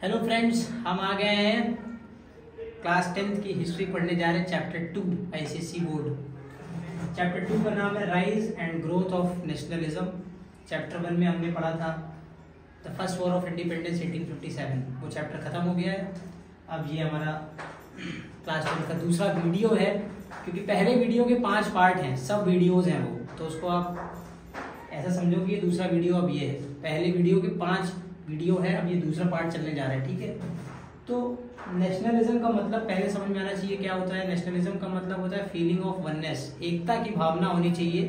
Hello friends, हम आ गए हैं क्लास 10th की हिस्ट्री पढ़ने जा रहे हैं। Chapter 2 ICSE board. चैप्टर 2 का नाम है rise and growth of nationalism. Chapter 1 में हमने पढ़ा था the first war of independence 1857। वो चैप्टर खत्म हो गया है। अब ये हमारा क्लास 10 का दूसरा वीडियो है, क्योंकि पहले वीडियो के 5 पार्ट हैं, सब वीडियोज हैं वो, तो उसको आप ऐसा समझो कि ये दूसरा वीडियो अब ये है। पहले वीडियो के 5 वीडियो है, अब ये दूसरा पार्ट चलने जा रहा है, ठीक है। तो नेशनलिज्म का मतलब पहले समझ में आना चाहिए क्या होता है। नेशनलिज्म का मतलब होता है फीलिंग ऑफ वननेस, एकता की भावना होनी चाहिए,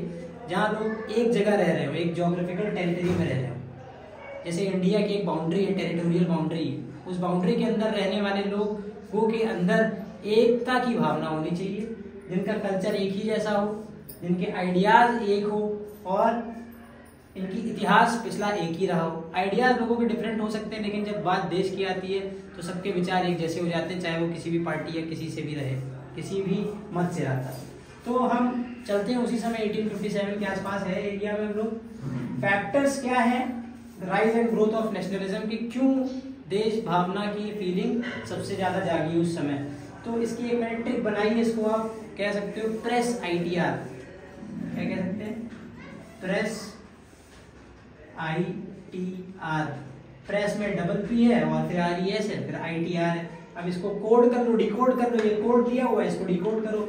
जहाँ लोग एक जगह रह रहे हो, एक ज्योग्राफिकल टेरिटरी में रह रहे हो। जैसे इंडिया की एक बाउंड्री है, टेरिटोरियल बाउंड्री, उस बाउंड्री के अंदर रहने वाले लोगों के अंदर एकता की भावना होनी चाहिए, जिनका कल्चर एक ही जैसा हो, जिनके आइडियाज एक हो और इनकी इतिहास पिछला एक ही रहा हो। आइडियाज लोगों के डिफरेंट हो सकते हैं, लेकिन जब बात देश की आती है तो सबके विचार एक जैसे हो जाते हैं, चाहे वो किसी भी पार्टी या किसी से भी रहे, किसी भी मत से रहता। तो हम चलते हैं उसी समय 1857 के आसपास है एरिया में हम लोग। फैक्टर्स क्या है rise and growth of nationalism की, क्यों देश भावना की फीलिंग सबसे ज्यादा जागी उस समय। तो इसकी एक मैंने ट्रिक बनाई है, इसको आप कह सकते हो प्रेस ITR। क्या कह सकते हैं? Press ITR। प्रेस में डबल P है और फिर RES है, फिर ITR है। अब इसको कोड कर लो, डिकोड कर लो, ये कोड दिया हुआ है, इसको डिकोड करो।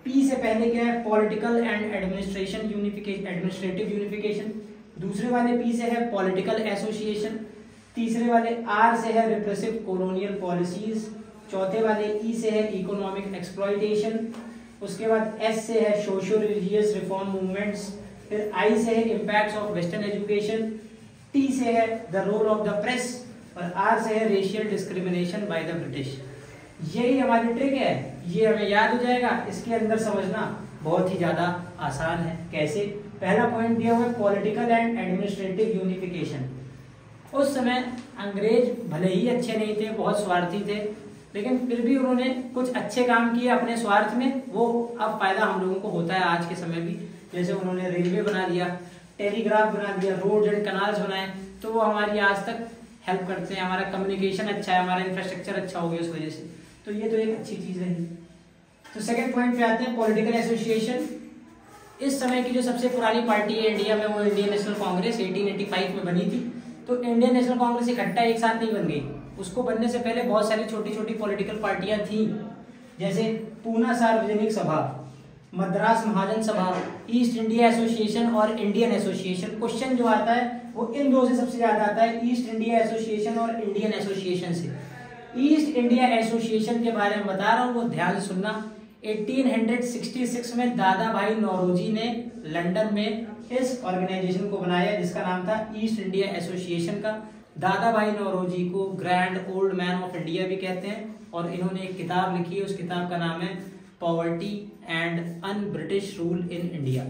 P से पहले क्या है? Political and administration unification, administrative unification. दूसरे वाले P से है पॉलिटिकल एसोसिएशन। तीसरे वाले R से है रिप्रेसिव कॉलोनियल पॉलिसीज। चौथे वाले E से है इकोनॉमिक एक्सप्लॉयटेशन। उसके बाद S से है सोशियो रिलीजियस रिफॉर्म मूवमेंट्स। फिर I से है impacts of western education. T से है the role of the press और R से है racial discrimination by the British. यही हमारी ट्रिक है, ये हमें याद हो जाएगा। इसके अंदर समझना बहुत ही ज्यादा आसान है। कैसे? पहला पॉइंट दिया हुआ है पॉलिटिकल एंड एडमिनिस्ट्रेटिव यूनिफिकेशन। उस समय अंग्रेज भले ही अच्छे नहीं थे, बहुत स्वार्थी थे, लेकिन फिर भी उन्होंने कुछ अच्छे काम किए अपने स्वार्थ में। वो अब फायदा हम लोगों को होता है आज के समय भी। जैसे उन्होंने रेलवे बना दिया, टेलीग्राफ बना दिया, रोड एंड कनाल्स बनाए, तो वो हमारी आज तक हेल्प करते हैं। हमारा कम्युनिकेशन अच्छा है, हमारा इंफ्रास्ट्रक्चर अच्छा हो गया उस वजह से। तो ये तो एक अच्छी चीज रही। तो सेकंड पॉइंट पे आते हैं पॉलिटिकल एसोसिएशन। इस समय की जो सबसे पुरानी पार्टी है इंडिया में, वो इंडियन नेशनल कांग्रेस 1885 में बनी थी। तो इंडियन नेशनल कांग्रेस इकट्ठा एक साथ नहीं बन गई, उसको बनने से पहले बहुत सारी छोटी छोटी पॉलिटिकल पार्टियां थी, जैसे पूना सार्वजनिक सभा, मद्रास महाजन सभा, ईस्ट इंडिया एसोसिएशन और इंडियन एसोसिएशन। क्वेश्चन जो आता है वो इन दो से सबसे ज्यादा आता है, ईस्ट इंडिया एसोसिएशन और इंडियन एसोसिएशन से। ईस्ट इंडिया एसोसिएशन के बारे में बता रहा हूँ, वो ध्यान से सुनना। 1866 में दादा भाई नौरोजी ने लंदन में इस ऑर्गेनाइजेशन को बनाया, जिसका नाम था ईस्ट इंडिया एसोसिएशन का। दादा भाई नौरोजी को grand old man of India भी कहते हैं, और इन्होंने एक किताब लिखी है, उस किताब का नाम है poverty and un British rule in India.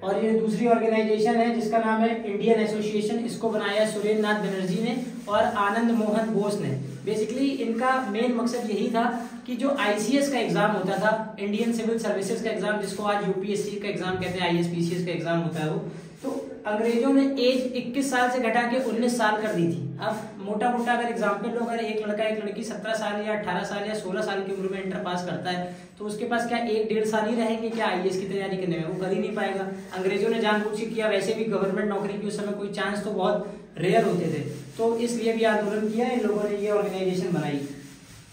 और ये दूसरी ऑर्गेनाइजेशन है जिसका नाम है इंडियन एसोसिएशन। इसको बनाया सुरेंद्र नाथ बनर्जी ने और आनंद मोहन बोस ने। बेसिकली इनका मेन मकसद यही था कि जो ICS का एग्जाम होता था, इंडियन सिविल सर्विसेज का एग्जाम, जिसको आज UPSC का एग्जाम कहते हैं, ISPCS का एग्जाम होता है वो, तो अंग्रेजों ने एज 21 साल से घटा के 19 साल कर दी थी। अब मोटा मोटा अगर एग्जाम्पल लो, अगर एक लड़का एक लड़की 17 साल या 18 साल या 16 साल की उम्र में इंटर पास करता है, तो उसके पास क्या 1-1.5 साल ही रहेंगे क्या IAS की तैयारी करने में? वो कर ही नहीं पाएगा। अंग्रेजों ने जानबूझ के किया, वैसे भी गवर्नमेंट नौकरी की उस समय कोई चांस तो बहुत रेयर होते थे, तो इसलिए भी आंदोलन किया इन लोगों ने, ये ऑर्गेनाइजेशन बनाई।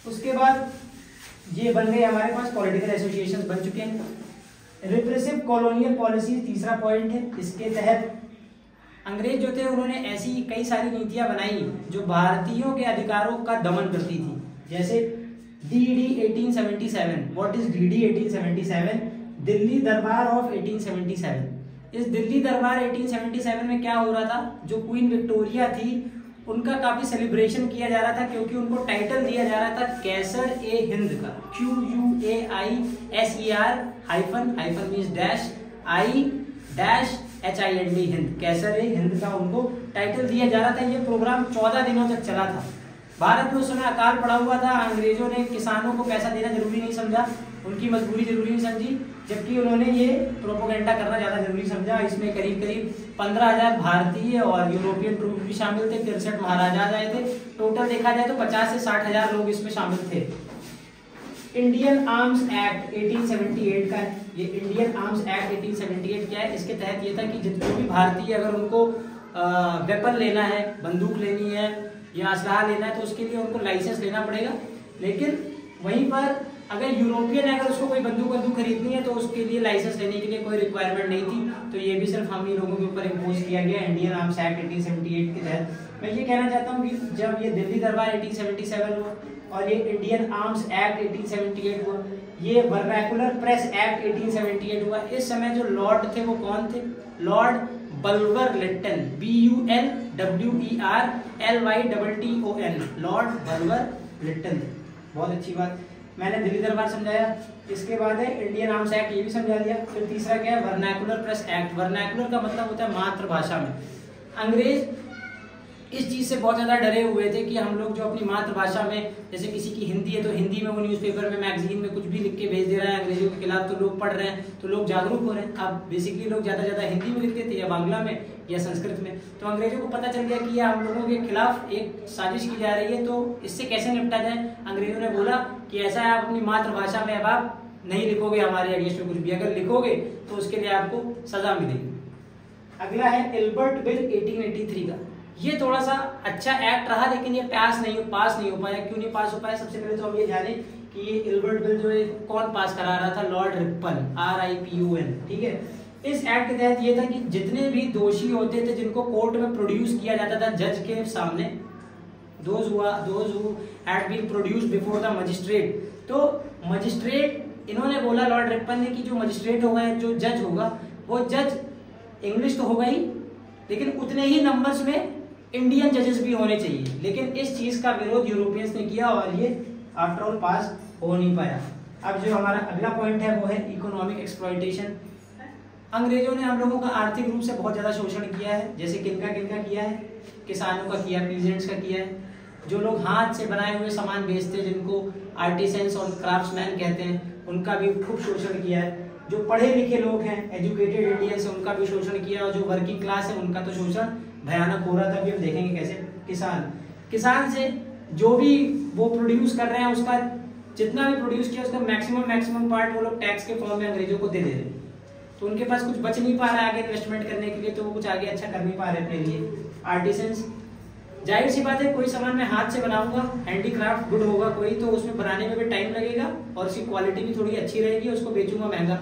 उसके बाद ये बन गए हमारे पास पॉलिटिकल एसोसिएशन बन चुके हैं। रिप्रेसिव कॉलोनियल पॉलिसी तीसरा पॉइंट है। इसके तहत अंग्रेज जो थे उन्होंने ऐसी कई सारी नीतियां बनाई जो भारतीयों के अधिकारों का दमन करती थी। जैसे DD 1877। What is DD 1877? Delhi दरबार ऑफ 1877। इस दिल्ली दरबार 1877 में क्या हो रहा था? जो क्वीन विक्टोरिया थी उनका काफी सेलिब्रेशन किया जा रहा था, क्योंकि उनको टाइटल दिया जा रहा था कैसर ए हिंद का। QUAISER hyphen hyphen means dash HIND, कैसर ए हिंद का उनको टाइटल दिया जा रहा था। ये प्रोग्राम 14 दिनों तक चला था। भारत में उस समय अकाल पड़ा हुआ था, अंग्रेजों ने किसानों को पैसा देना जरूरी नहीं समझा, उनकी मजबूरी जरूरी नहीं समझी, जबकि उन्होंने ये प्रोपोगेंडा करना ज्यादा जरूरी समझा। इसमें करीब करीब 15,000 भारतीय और यूरोपियन ट्रूप भी शामिल थे, 63 महाराजा आए थे। टोटल देखा जाए तो 50 से 60,000 लोग इसमें शामिल थे। इंडियन आर्म्स एक्ट 1878 का है। ये इंडियन आर्म्स एक्ट 1878 क्या है, इसके तहत ये था कि जितने भी भारतीय अगर उनको वेपन लेना है, बंदूक लेनी है या असलहा लेना है, तो उसके लिए उनको लाइसेंस लेना पड़ेगा। लेकिन वहीं पर अगर यूरोपियन है, अगर उसको कोई बंदूक खरीदनी है तो उसके लिए लाइसेंस लेने के लिए कोई रिक्वायरमेंट नहीं थी। तो ये भी सिर्फ हम ही लोगों के ऊपर इम्पोज किया गया इंडियन आर्म्स एक्ट 1878 के तहत। मैं ये कहना चाहता हूँ कि जब ये दिल्ली दरबार 1877 हुआ और ये इंडियन आर्म्स एक्ट 1878 हुआ, ये वर्नाकुलर प्रेस एक्ट 1878 हुआ, इस समय जो लॉर्ड थे वो कौन थे? Lord Bulwer Lytton, BULWERLYTTON, Lord Bulwer Lytton थे। बहुत अच्छी बात, मैंने दिल्ली दरबार समझाया। इसके बाद है इंडियन आर्म्स एक्ट, ये भी समझा दिया। फिर तीसरा क्या है? Vernacular press act. वर्नाकुलर का मतलब होता है मातृभाषा में। अंग्रेज इस चीज से बहुत ज्यादा डरे हुए थे कि हम लोग जो अपनी मातृभाषा में, जैसे किसी की हिंदी है तो हिंदी में वो न्यूज़पेपर में, मैगजीन में कुछ भी लिख के भेज दे रहा है अंग्रेजों के खिलाफ, तो लोग पढ़ रहे हैं, तो लोग जागरूक हो रहे हैं। अब बेसिकली लोग ज्यादा हिंदी में लिखते थे या बांग्ला में या संस्कृत में। तो अंग्रेजों को पता चल गया कि हम लोगों के खिलाफ एक साजिश की जा रही है, तो इससे कैसे निपटा जाए। अंग्रेजों ने बोला कि ऐसा है, आप अपनी मातृभाषा में अब आप नहीं लिखोगे हमारे अगेंस्ट में कुछ भी, अगर लिखोगे तो उसके लिए आपको सजा मिलेगी। अगला है एल्बर्ट बिल 1883 का। ये थोड़ा सा अच्छा एक्ट रहा, लेकिन ये पास नहीं हो पाया। क्यों नहीं पास हो पाया? सबसे पहले तो हम ये जाने कि ये एल्बर्ट बिल जो है कौन पास करा रहा था? लॉर्ड रिपन, RIPON, ठीक है। इस एक्ट के तहत ये था कि जितने भी दोषी होते थे जिनको कोर्ट में प्रोड्यूस किया जाता था जज के सामने, those who had been produced before the magistrate, तो मजिस्ट्रेट, इन्होंने बोला लॉर्ड रिपन ने कि जो मजिस्ट्रेट होगा, जो जज होगा, वो जज इंग्लिश तो होगा ही, लेकिन उतने ही नंबर्स में इंडियन जजेस भी होने चाहिए। लेकिन इस चीज का विरोध यूरोपियंस ने किया और ये आफ्टर ऑल पास हो नहीं पाया। अब जो हमारा अगला पॉइंट है वो है इकोनॉमिक एक्सप्लॉयटेशन। अंग्रेजों ने हम लोगों का आर्थिक रूप से बहुत ज्यादा शोषण किया है। जैसे किनका किया है? किसानों का किया, पीजेंट्स का किया है। जो लोग हाथ से बनाए हुए सामान बेचते हैं, जिनको आर्टिसंस और क्राफ्ट्समैन कहते हैं, उनका भी खूब शोषण किया है। जो पढ़े लिखे लोग हैं, एजुकेटेड इंडियंस, उनका भी शोषण किया, और जो वर्किंग क्लास है उनका तो शोषण भयानक हो रहा था। अभी हम देखेंगे कैसे। किसान से जो भी वो प्रोड्यूस कर रहे हैं, उसका जितना भी प्रोड्यूस किया उसका मैक्सिमम पार्ट वो लोग टैक्स के फॉर्म में अंग्रेजों को दे दे रहे हैं। तो उनके पास कुछ बच नहीं पा रहा है आगे इन्वेस्टमेंट करने के लिए, तो वो कुछ आगे अच्छा कर नहीं पा रहे अपने लिए। आर्टिसंस, जाहिर सी बात है, कोई सामान मैं हाथ से बनाऊंगा, हैंडीक्राफ्ट गुड होगा कोई, तो उसमें बनाने में भी टाइम लगेगा और उसकी क्वालिटी भी थोड़ी अच्छी रहेगी, उसको बेचूंगा महंगा।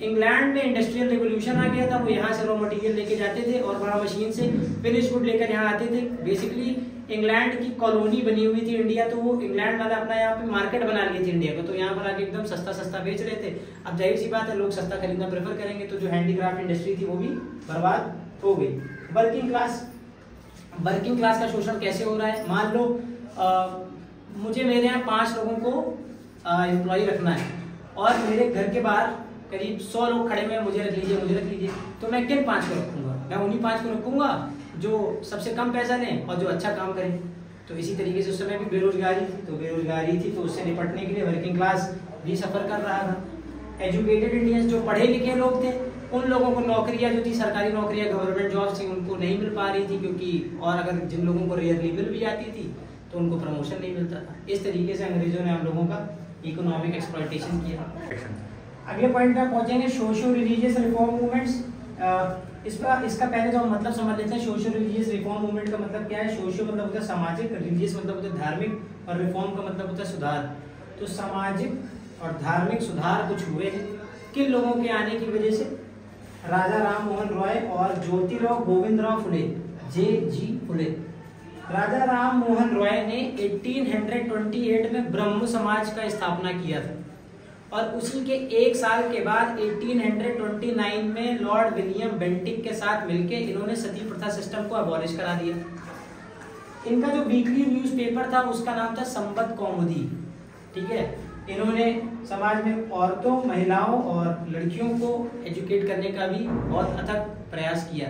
इंग्लैंड में इंडस्ट्रियल रिवोल्यूशन आ गया था, वो यहाँ से रॉ मटेरियल लेके जाते थे और वहाँ मशीन से फिनिश गुड लेकर यहाँ आते थे। बेसिकली इंग्लैंड की कॉलोनी बनी हुई थी इंडिया, तो वो इंग्लैंड वाला अपना यहाँ पे मार्केट बना लिए थे इंडिया को, तो यहाँ पर आके एकदम सस्ता बेच रहे थे। अब जाहिर सी बात है, लोग सस्ता खरीदना प्रेफर करेंगे, तो जो हैंडीक्राफ्ट इंडस्ट्री थी वो भी बर्बाद हो गई। वर्किंग क्लास का शोषण कैसे हो रहा है? मान लो मुझे मेरे यहाँ 5 लोगों को एम्प्लॉय रखना है और मेरे घर के बाहर करीब 100 लोग खड़े हुए हैं, मुझे रख लीजिए, तो मैं किन 5 को रखूंगा? मैं उन्हीं 5 को रखूंगा जो सबसे कम पैसा लें और जो अच्छा काम करें। तो इसी तरीके से उस समय भी बेरोजगारी थी, तो उससे निपटने के लिए वर्किंग क्लास भी सफर कर रहा था। एजुकेटेड इंडियंस, जो पढ़े लिखे लोग थे, उन लोगों को नौकरियां जो थी, सरकारी नौकरियां, गवर्नमेंट जॉब्स थी, उनको नहीं मिल पा रही थी, क्योंकि और अगर जिन लोगों को रेयरली मिल भी जाती थी तो उनको प्रमोशन नहीं मिलता था। इस तरीके से अंग्रेजों ने हम लोगों का इकोनॉमिक एक्सप्लॉयटेशन किया। अगले पॉइंट पे पहुंचेंगे, सोशियो रिलीजियस रिफॉर्म मूवमेंट्स। इसका पहले तो हम मतलब समझ लेते हैं। सोशियो रिलीजियस रिफॉर्म मूवमेंट का मतलब क्या है? सोशियो मतलब होता है सामाजिक, रिलीजियस मतलब होता है धार्मिक, और रिफॉर्म का मतलब होता है सुधार। तो सामाजिक और धार्मिक सुधार कुछ हुए हैं। किन लोगों के आने की वजह से? राजा राम मोहन रॉय और ज्योतिराव गोविंदराव फुले, JG फुले। राजा राम मोहन रॉय ने 1828 में ब्रह्म समाज का स्थापना किया था, और उसी के 1 साल के बाद 1829 में लॉर्ड विलियम बेंटिक के साथ मिलकर इन्होंने सती प्रथा सिस्टम को अबॉलिश करा दिया। इनका जो वीकली न्यूज़पेपर था उसका नाम था संबत कौमुदी, ठीक है। इन्होंने समाज में औरतों, महिलाओं और लड़कियों को एजुकेट करने का भी बहुत अथक प्रयास किया।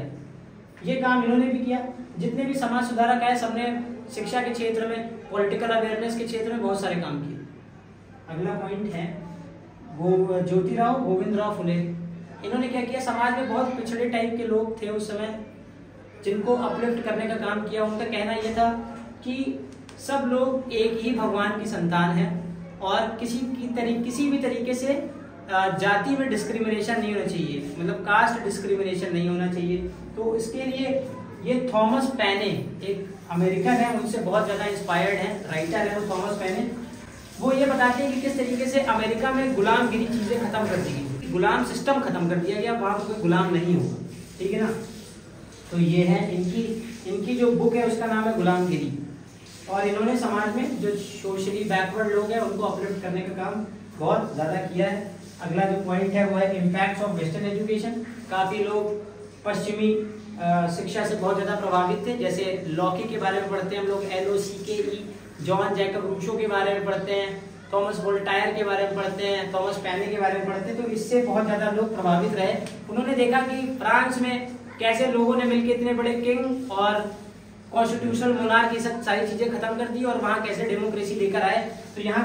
ये काम इन्होंने भी किया। जितने भी समाज सुधारक है सबने शिक्षा के क्षेत्र में, पॉलिटिकल अवेयरनेस के क्षेत्र में बहुत सारे काम किए। अगला पॉइंट है ज्योतिराव गोविंदराव फुले। इन्होंने क्या किया, समाज में बहुत पिछड़े टाइप के लोग थे उस समय, जिनको अपलिफ्ट करने का काम किया। उनका कहना यह था कि सब लोग एक ही भगवान की संतान है और किसी भी तरीके से जाति में डिस्क्रिमिनेशन नहीं होना चाहिए, मतलब कास्ट डिस्क्रिमिनेशन नहीं होना चाहिए। तो इसके लिए ये थॉमस पेने, एक अमेरिकन है, उनसे बहुत ज़्यादा इंस्पायर्ड है, राइटर है वो थॉमस पेने। वो ये बताते हैं कि किस तरीके से अमेरिका में गुलामगिरी चीज़ें खत्म कर दी गई, गुलाम सिस्टम खत्म कर दिया गया, वहाँ कोई गुलाम नहीं होगा, ठीक है ना। तो ये है इनकी जो बुक है उसका नाम है गुलामगिरी। और इन्होंने समाज में जो सोशली बैकवर्ड लोग हैं उनको अपलिफ्ट करने का काम बहुत ज़्यादा किया है। अगला जो पॉइंट है वो है इम्पैक्ट्स ऑफ वेस्टर्न एजुकेशन। काफ़ी लोग पश्चिमी शिक्षा से बहुत ज़्यादा प्रभावित थे। जैसे लॉकी के बारे में पढ़ते हैं हम लोग, LOCKE, जॉन जैकब रूसो के बारे में पढ़ते हैं, थॉमस वोल्टायर के बारे में पढ़ते हैं, थॉमस पेने के बारे में पढ़ते हैं। तो इससे बहुत ज़्यादा लोग प्रभावित रहे। उन्होंने देखा कि फ्रांस में कैसे लोगों ने मिलकर इतने बड़े किंग और कॉन्स्टिट्यूशनल मोनार्की सब सारी चीज़ें खत्म कर दी और वहाँ कैसे डेमोक्रेसी लेकर आए। तो यहाँ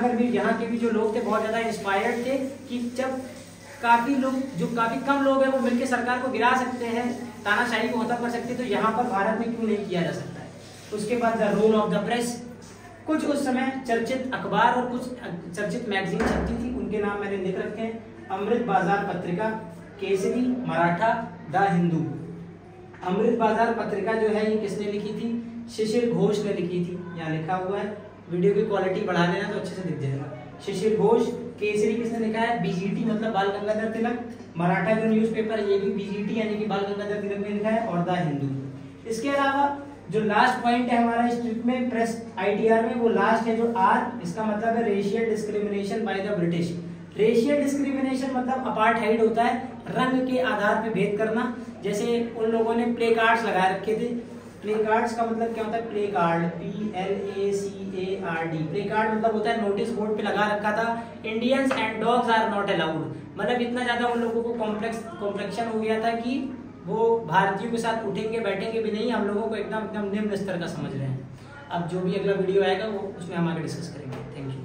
के भी जो लोग थे बहुत ज़्यादा इंस्पायर्ड थे कि जब काफ़ी कम लोग हैं वो मिलकर सरकार को गिरा सकते हैं, तानाशाही को खत्म कर सकते हैं, तो यहाँ पर भारत में क्यों नहीं किया जा सकता है। उसके बाद the role of the press. कुछ उस समय चर्चित अखबार और कुछ चर्चित मैगजीन छपती थी, उनके नाम मैंने लिख रखे हैं। अमृत बाजार पत्रिका, केसरी, मराठा, द हिंदू। अमृत बाजार पत्रिका जो है ये किसने लिखी थी, शिशिर घोष ने लिखी थी, यहाँ लिखा हुआ है। वीडियो की क्वालिटी बढ़ा लेना तो अच्छे से दिख जाएगा। शिशिर घोष। केसरी किसने लिखा है, BGT मतलब बाल गंगाधर तिलक। मराठा जो न्यूज़पेपर ये भी BGT यानी कि बाल गंगाधर तिलक ने लिखा है, और द हिंदू। इसके अलावा जो लास्ट पॉइंट है हमारा इस ट्रिप में प्रेस ITR में, वो लास्ट है जो R, इसका मतलब है racial discrimination by the British. Racial discrimination मतलब अपार्थाइड होता है, रंग के आधार पे भेद करना। जैसे उन लोगों ने प्ले कार्ड्स लगा रखे थे। प्ले कार्ड्स का मतलब क्या होता है, placard PLACARD, placard मतलब होता है नोटिस बोर्ड पे लगा रखा था, Indians and dogs are not allowed. मतलब इतना ज्यादा उन लोगों को कॉम्प्लेक्शन हो गया था कि वो भारतीयों के साथ उठेंगे बैठेंगे भी नहीं, हम लोगों को एकदम निम्न स्तर का समझ रहे हैं। अब जो भी अगला वीडियो आएगा वो उसमें हम आगे डिस्कस करेंगे। Thank you.